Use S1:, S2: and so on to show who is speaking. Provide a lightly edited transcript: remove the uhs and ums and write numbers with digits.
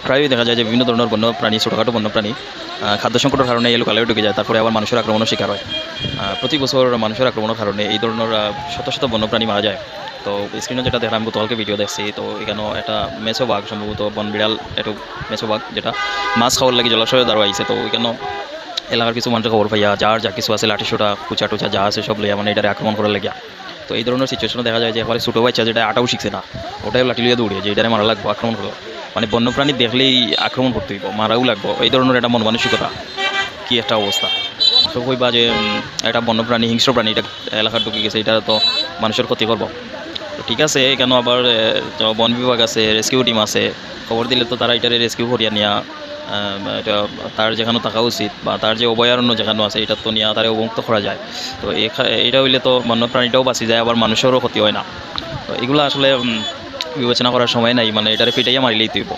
S1: প্রায়ই দেখা যায় যে বিভিন্ন ধরনের বন্যপ্রাণী, ছোটোখাটো বন্যপ্রাণী খাদ্য সংকটের কারণে এই লোকালয়ে ঢুকে যায়, তারপরে আবার মানুষের আক্রমণের শিকার হয়। প্রতি বছর মানুষের আক্রমণের কারণে এই ধরনের শত শত বন্যপ্রাণী মারা যায়। তো স্ক্রিনে যেটা দেখলাম, আমি গতকালকে ভিডিও দেখছি, তো এখানেও একটা মেছো বাঘ, সম্ভবত বন বিড়াল, একটু মেছো বাঘ, যেটা মাছ খাওয়ার লাগে জলাশয়ে দাঁড়ো আইছে। তো ওইখানেও এলাকার কিছু মানুষের খবর পাইয়া যার যা কিছু আছে লাঠি সোটা কুচা টুচা যা আছে সব লইয়া মানে এটারে আক্রমণ করার লাগিয়া। তো এই ধরনের সিচুয়েশনে দেখা যায় যে একবারে ছোটো বাচ্চা যেটা আটাও শিখছে না, ওটাই লাঠি লিয়ে দৌড়ে যে এটারে মারা লাগবো, আক্রমণ করবো, মানে বন্যপ্রাণী দেখলেই আক্রমণ করতে হইব, মারাও লাগবো, এই ধরনের একটা মন মানসিকতা। কী একটা অবস্থা। তো কইবা যে একটা বন্যপ্রাণী, হিংস্র প্রাণী এটা এলাকার ঢুকে গেছে, এটা তো মানুষের ক্ষতি করবো। তো ঠিক আছে, কেন আবার বন বিভাগ আছে, রেস্কিউ টিম আছে, খবর দিলে তো তারা এটারে রেস্কিউ করিয়া নিয়া এটা তার যেখানে থাকা উচিত বা তার যে অভয়ারণ্য যেখানে আছে এটা তো নিয়ে তারা অবমুক্ত করা যায়। তো এটা হইলে তো বন্যপ্রাণীটাও বাঁচি যায়, আবার মানুষেরও ক্ষতি হয় না। তো এগুলো আসলে বিবেচনা করার সময় নাই, মানে এটারে পিটাইয়া মারিলেই তুইব।